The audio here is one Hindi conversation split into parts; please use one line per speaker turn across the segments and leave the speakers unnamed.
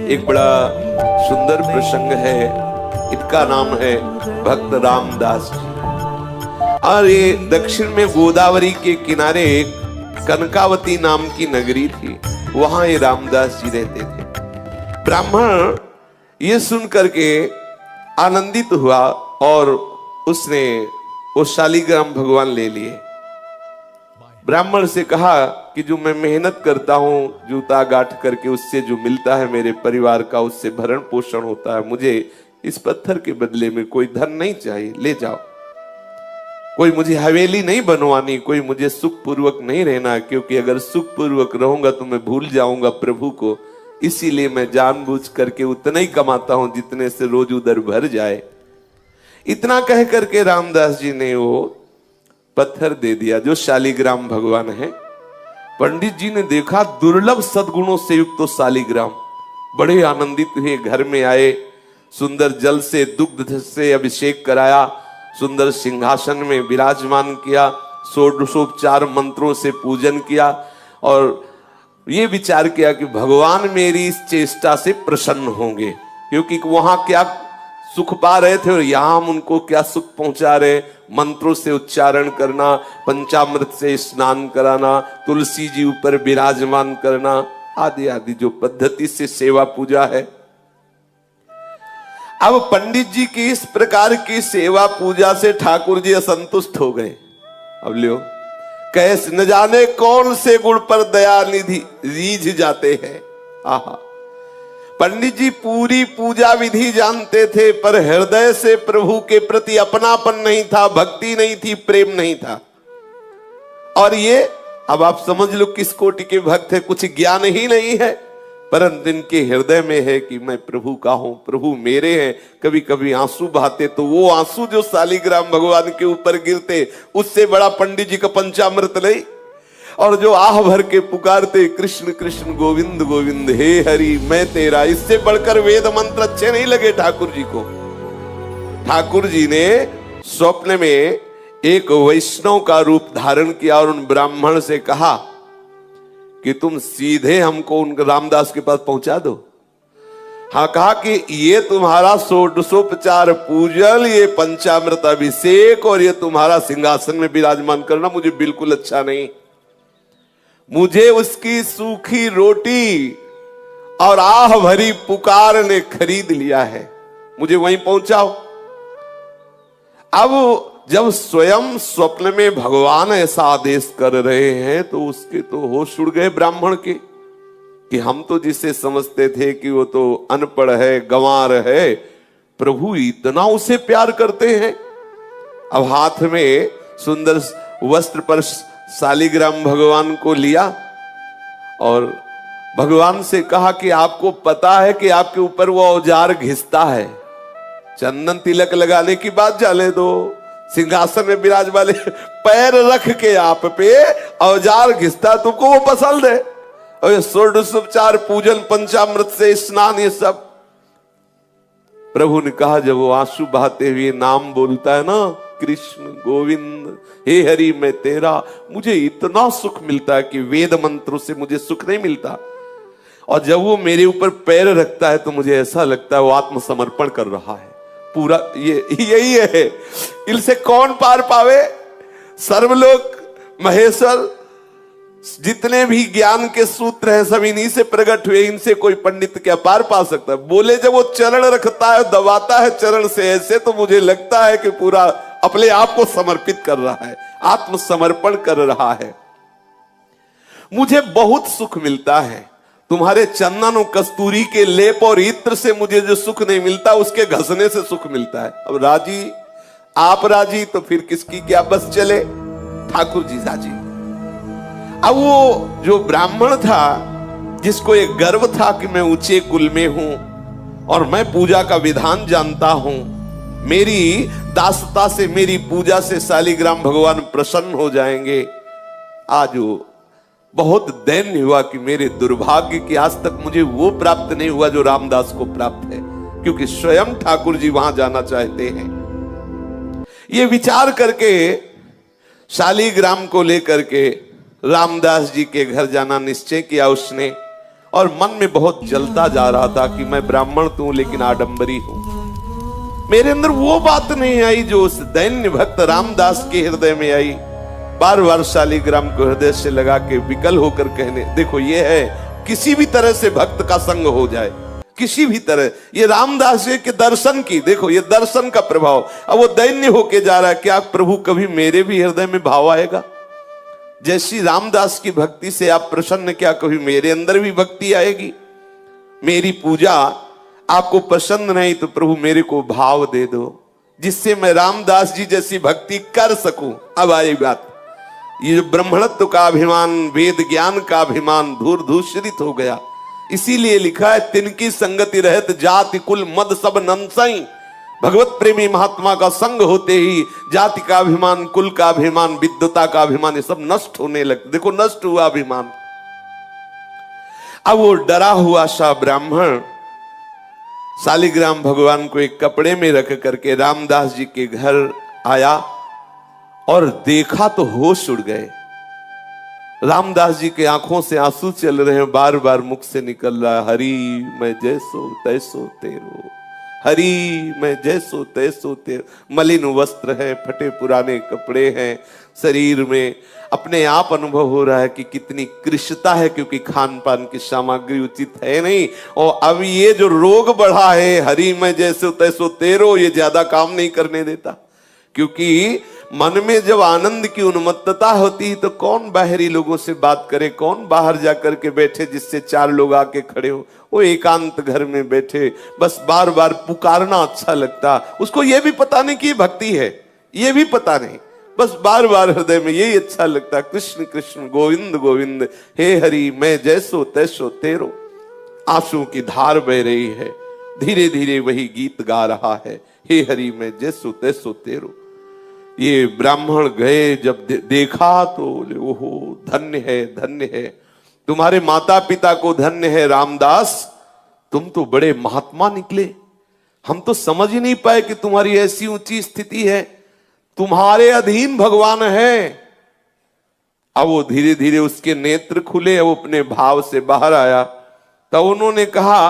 एक बड़ा सुंदर प्रसंग है। इनका नाम है भक्त रामदास जी। और ये दक्षिण में गोदावरी के किनारे एक कनकावती नाम की नगरी थी, वहां ये रामदास जी रहते थे। ब्राह्मण ये सुन करके आनंदित हुआ और उसने वो शालिग्राम भगवान ले लिए। ब्राह्मण से कहा कि जो मैं मेहनत करता हूँ जूता गांठ करके, उससे जो मिलता है मेरे परिवार का, उससे भरण पोषण होता है, मुझे इस पत्थर के बदले में कोई धन नहीं चाहिए, ले जाओ। कोई मुझे हवेली नहीं बनवानी, कोई मुझे सुख पूर्वक नहीं रहना, क्योंकि अगर सुख पूर्वक रहूंगा तो मैं भूल जाऊंगा प्रभु को। इसीलिए मैं जानबूझ करके उतना ही कमाता हूं जितने से रोज उधर भर जाए। इतना कह करके रामदास जी ने वो पत्थर दे दिया जो शालिग्राम भगवान है। पंडित जी ने देखा दुर्लभ सद्गुणों से युक्त तो शालिग्राम, बड़े आनंदित हुए, घर में आए, सुंदर जल से दुग्ध से अभिषेक कराया, सुंदर सिंहासन में विराजमान किया, षोडशोपचार मंत्रों से पूजन किया और ये विचार किया कि भगवान मेरी इस चेष्टा से प्रसन्न होंगे, क्योंकि वहां क्या सुख पा रहे थे और यहां हम उनको क्या सुख पहुंचा रहे। मंत्रों से उच्चारण करना, पंचामृत से स्नान कराना, तुलसी जी ऊपर विराजमान करना, आदि आदि जो पद्धति से सेवा पूजा है। अब पंडित जी की इस प्रकार की सेवा पूजा से ठाकुर जी असंतुष्ट हो गए। अब लियो, कैसे न जाने कौन से गुण पर दया निधि रीझ जाते हैं। आहा, पंडित जी पूरी पूजा विधि जानते थे, पर हृदय से प्रभु के प्रति अपनापन नहीं था, भक्ति नहीं थी, प्रेम नहीं था। और ये अब आप समझ लो किस कोटि के भक्त है, कुछ ज्ञान ही नहीं है, परंतु इनके हृदय में है कि मैं प्रभु का हूं, प्रभु मेरे हैं। कभी कभी आंसू बहाते तो वो आंसू जो शालिग्राम भगवान के ऊपर गिरते, उससे बड़ा पंडित जी का पंचामृत नहीं। और जो आह भर के पुकारते कृष्ण कृष्ण गोविंद गोविंद हे हरि मैं तेरा, इससे बढ़कर वेद मंत्र अच्छे नहीं लगे ठाकुर जी को। ठाकुर जी ने स्वप्न में एक वैष्णव का रूप धारण किया और उन ब्राह्मण से कहा कि तुम सीधे हमको उन रामदास के पास पहुंचा दो। हाँ, कहा कि ये तुम्हारा षोडशोपचार पूजन, ये पंचामृत अभिषेक और ये तुम्हारा सिंहासन में विराजमान करना मुझे बिल्कुल अच्छा नहीं। मुझे उसकी सूखी रोटी और आह भरी पुकार ने खरीद लिया है, मुझे वहीं पहुंचाओ। अब जब स्वयं स्वप्न में भगवान ऐसा आदेश कर रहे हैं तो उसके तो होश उड़ गए ब्राह्मण के, कि हम तो जिसे समझते थे कि वो तो अनपढ़ है, गंवार है, प्रभु इतना उसे प्यार करते हैं। अब हाथ में सुंदर वस्त्र पर शालिग्राम भगवान को लिया और भगवान से कहा कि आपको पता है कि आपके ऊपर वो औजार घिसता है, चंदन तिलक लगाने की बात जाने दो, सिंहासन में विराज वाले पैर रख के आप पे औजार घिसता, तुमको वो पसंद है। और ये षोडशोपचार पूजन, पंचामृत से स्नान, ये सब। प्रभु ने कहा जब वो आंसू बहाते हुए नाम बोलता है ना, कृष्ण गोविंद हे हरि मैं तेरा, मुझे इतना सुख मिलता है कि वेद मंत्रों से मुझे सुख नहीं मिलता। और जब वो मेरे ऊपर पैर रखता है तो मुझे ऐसा लगता है वो आत्मसमर्पण कर रहा है पूरा। यही है, इनसे कौन पार पावे। सर्वलोक महेश्वर जितने भी ज्ञान के सूत्र हैं सब इन्हीं से प्रकट हुए, इनसे कोई पंडित क्या पार पा सकता है। बोले जब वो चरण रखता है, दबाता है चरण से ऐसे, तो मुझे लगता है कि पूरा अपने आप को समर्पित कर रहा है, आत्मसमर्पण कर रहा है। मुझे बहुत सुख मिलता है, तुम्हारे चंदन और कस्तूरी के लेप और इत्र से मुझे जो सुख नहीं मिलता उसके घसने से सुख मिलता है। अब राजी, आप राजी तो फिर किसकी क्या बस चले। ठाकुर जी राजी। अब वो जो ब्राह्मण था जिसको एक गर्व था कि मैं ऊंचे कुल में हूं और मैं पूजा का विधान जानता हूं, मेरी दासता से, मेरी पूजा से शालिग्राम भगवान प्रसन्न हो जाएंगे। आज वो बहुत दैन्य हुआ कि मेरे दुर्भाग्य की आज तक मुझे वो प्राप्त नहीं हुआ जो रामदास को प्राप्त है, क्योंकि स्वयं ठाकुर जी वहां जाना चाहते हैं। ये विचार करके शालिग्राम को लेकर के रामदास जी के घर जाना निश्चय किया उसने। और मन में बहुत जलता जा रहा था कि मैं ब्राह्मण तो हूं लेकिन आडंबरी हूं। मेरे अंदर वो बात नहीं आई जो उस दैन्य भक्त रामदास के हृदय में आई। बार बार शालिग्राम को हृदय से लगा के विकल होकर कहने, देखो ये है किसी भी तरह से भक्त का संग हो जाए, किसी भी तरह। ये रामदास जी के दर्शन की, देखो ये दर्शन का प्रभाव। अब वो दैन्य होके जा रहा है, क्या प्रभु कभी मेरे भी हृदय में भाव आएगा? जैसी रामदास की भक्ति से आप प्रसन्न, क्या कभी मेरे अंदर भी भक्ति आएगी? मेरी पूजा आपको पसंद नहीं तो प्रभु मेरे को भाव दे दो, जिससे मैं रामदास जी जैसी भक्ति कर सकूं। अब आई बात, ये जो ब्रह्मणत्व का अभिमान, वेद ज्ञान का अभिमान धूर दूषित हो गया। इसीलिए लिखा है, तिनकी संगति रहत जाति कुल मद सब नंसई। भगवत प्रेमी महात्मा का संग होते ही जाति का अभिमान, कुल का अभिमान, विद्वता का अभिमान, ये सब नष्ट होने लगे। देखो नष्ट हुआ अभिमान। अब वो डरा हुआ सा ब्राह्मण शालिग्राम भगवान को एक कपड़े में रख करके रामदास जी के घर आया और देखा तो होश उड़ गए। रामदास जी के आंखों से आंसू चल रहे हैं, बार बार मुख से निकल रहा, हरि मैं जैसो तैसो तेरो, हरि मैं जैसो तैसो तेरो। मलिन वस्त्र है, फटे पुराने कपड़े हैं, शरीर में अपने आप अनुभव हो रहा है कि कितनी कृशता है, क्योंकि खान पान की सामग्री उचित है नहीं। और अब ये जो रोग बढ़ा है, हरि मैं जैसो तैसो तेरो, ये ज्यादा काम नहीं करने देता। क्योंकि मन में जब आनंद की उन्मत्तता होती है तो कौन बाहरी लोगों से बात करे, कौन बाहर जाकर के बैठे जिससे चार लोग आके खड़े हो। वो एकांत घर में बैठे बस बार बार पुकारना अच्छा लगता। उसको ये भी पता नहीं कि ये भक्ति है, ये भी पता नहीं, बस बार बार हृदय में यही अच्छा लगता, कृष्ण कृष्ण गोविंद गोविंद, हे हरि मैं जैसो तैसो तेरो। आंसू की धार बह रही है, धीरे धीरे वही गीत गा रहा है, हे हरि मैं जैसो तैसो तेरो। ये ब्राह्मण गए, जब देखा तो ओहो धन्य है, धन्य है, तुम्हारे माता पिता को धन्य है रामदास, तुम तो बड़े महात्मा निकले। हम तो समझ ही नहीं पाए कि तुम्हारी ऐसी ऊंची स्थिति है, तुम्हारे अधीन भगवान है। अब वो धीरे धीरे उसके नेत्र खुले, अब अपने भाव से बाहर आया। तब उन्होंने कहा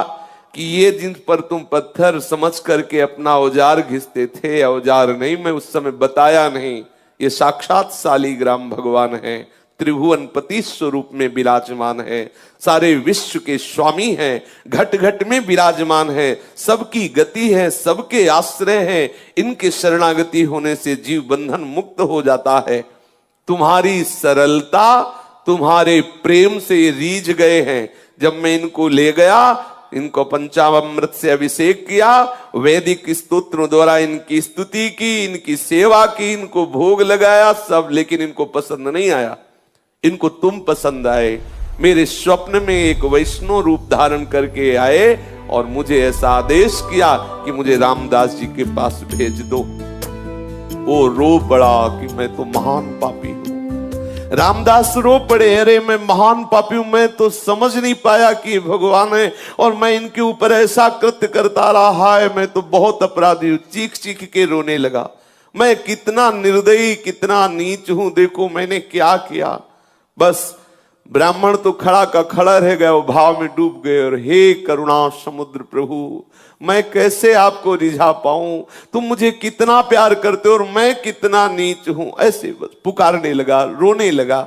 कि ये जिन पर तुम पत्थर समझ करके अपना औजार घिसते थे, औजार नहीं, मैं उस समय बताया नहीं, ये साक्षात शालिग्राम भगवान है, त्रिभुवन पति स्वरूप में विराजमान है, सारे विश्व के स्वामी हैं, घट घट में विराजमान है, सबकी गति है, सबके आश्रय है, इनके शरणागति होने से जीव बंधन मुक्त हो जाता है। तुम्हारी सरलता, तुम्हारे प्रेम से रीझ गए हैं। जब मैं इनको ले गया, इनको पंचामृत से अभिषेक किया, वैदिक स्तोत्रों द्वारा इनकी स्तुति की, इनकी सेवा की, इनको भोग लगाया सब, लेकिन इनको पसंद नहीं आया। इनको तुम पसंद आए। मेरे स्वप्न में एक वैष्णव रूप धारण करके आए और मुझे ऐसा आदेश किया कि मुझे रामदास जी के पास भेज दो। वो रो पड़ा कि मैं तो महान पापी हूं। रामदास रो पड़े, अरे मैं महान पापी हूं, मैं तो समझ नहीं पाया कि भगवान है और मैं इनके ऊपर ऐसा कृत्य करता रहा है, मैं तो बहुत अपराधी हूं। चीख चीख के रोने लगा, मैं कितना निर्दयी, कितना नीच हूं, देखो मैंने क्या किया। बस ब्राह्मण तो खड़ा का खड़ा रह गया, वो भाव में डूब गए और हे करुणा समुद्र प्रभु, मैं कैसे आपको रिझा पाऊं, तुम मुझे कितना प्यार करते हो और मैं कितना नीच हूं। ऐसे बस पुकारने लगा, रोने लगा।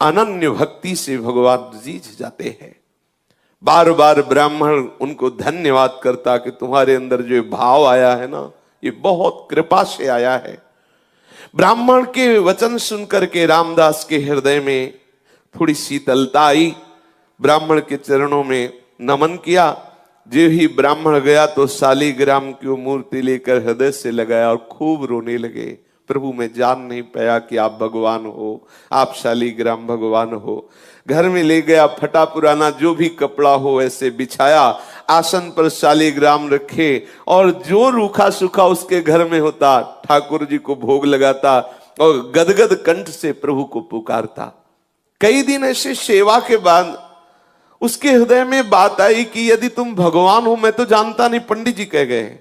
अनन्य भक्ति से भगवान रीझ जाते हैं। बार बार ब्राह्मण उनको धन्यवाद करता कि तुम्हारे अंदर जो भाव आया है ना, ये बहुत कृपा से आया है। ब्राह्मण के वचन सुनकर के रामदास के हृदय में थोड़ी शीतलता आई। ब्राह्मण के चरणों में नमन किया। जो ही ब्राह्मण गया तो शालिग्राम की मूर्ति लेकर हृदय से लगाया और खूब रोने लगे। प्रभु मैं जान नहीं पाया कि आप भगवान हो, आप शालिग्राम भगवान हो। घर में ले गया, फटा पुराना जो भी कपड़ा हो ऐसे बिछाया, आसन पर शालिग्राम रखे और जो रूखा सूखा उसके घर में होता ठाकुर जी को भोग लगाता और गदगद कंठ से प्रभु को पुकारता। कई दिन ऐसे सेवा के बाद उसके हृदय में बात आई कि यदि तुम भगवान हो, मैं तो जानता नहीं, पंडित जी कह गए,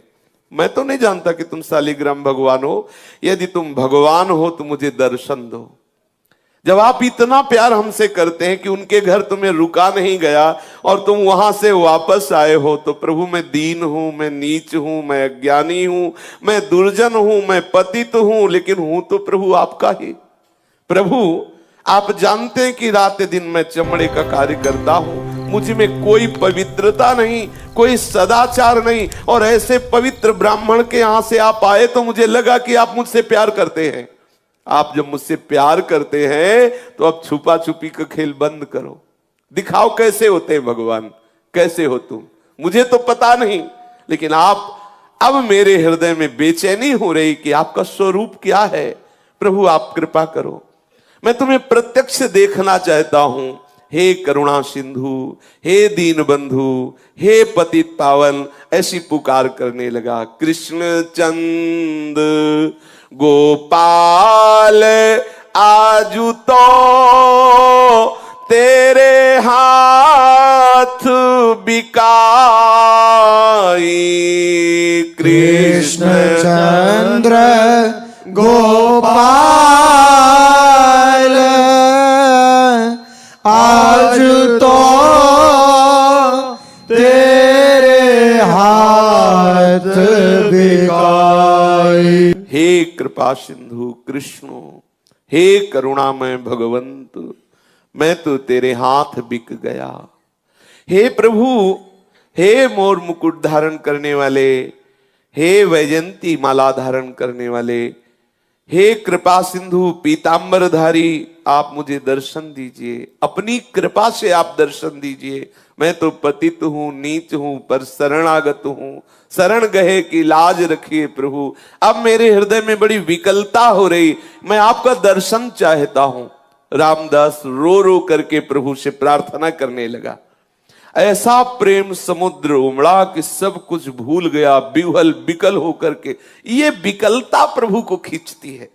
मैं तो नहीं जानता कि तुम शालिग्राम भगवान हो, यदि तुम भगवान हो तो मुझे दर्शन दो। जब आप इतना प्यार हमसे करते हैं कि उनके घर तुम्हें रुका नहीं गया और तुम वहां से वापस आए हो, तो प्रभु मैं दीन हूं, मैं नीच हूं, मैं अज्ञानी हूं, मैं दुर्जन हूं, मैं पतित हूं, लेकिन हूं तो प्रभु आपका ही। प्रभु आप जानते हैं कि रात दिन मैं चमड़े का कार्य करता हूं, मुझ में कोई पवित्रता नहीं, कोई सदाचार नहीं, और ऐसे पवित्र ब्राह्मण के यहां से आप आए तो मुझे लगा कि आप मुझसे प्यार करते हैं। आप जब मुझसे प्यार करते हैं तो अब छुपा छुपी का खेल बंद करो, दिखाओ कैसे होते हैं भगवान, कैसे हो तुम, मुझे तो पता नहीं, लेकिन आप अब मेरे हृदय में बेचैनी हो रही कि आपका स्वरूप क्या है। प्रभु आप कृपा करो, मैं तुम्हें प्रत्यक्ष देखना चाहता हूं। हे करुणा सिंधु, हे दीन बंधु, हे पतित पावन, ऐसी पुकार करने लगा। कृष्ण चंद गोपाल आजू तो तेरे हाथ बिकाई।
कृष्ण चंद्र गोपाल आज तो तेरे हाथ बिकाई।
हे कृपा सिंधु कृष्ण, हे करुणामय भगवंत, मैं तो तेरे हाथ बिक गया। हे प्रभु, हे मोर मुकुट धारण करने वाले, हे वैजंती माला धारण करने वाले, हे कृपा सिंधु पीतांबरधारी, आप मुझे दर्शन दीजिए, अपनी कृपा से आप दर्शन दीजिए। मैं तो पतित हूं, नीच हूं, पर शरणागत हूं, शरण गए की लाज रखिए प्रभु। अब मेरे हृदय में बड़ी विकलता हो रही, मैं आपका दर्शन चाहता हूं। रामदास रो रो करके प्रभु से प्रार्थना करने लगा। ऐसा प्रेम समुद्र उमड़ा कि सब कुछ भूल गया, विह्वल विकल होकर के। ये विकलता प्रभु को खींचती है।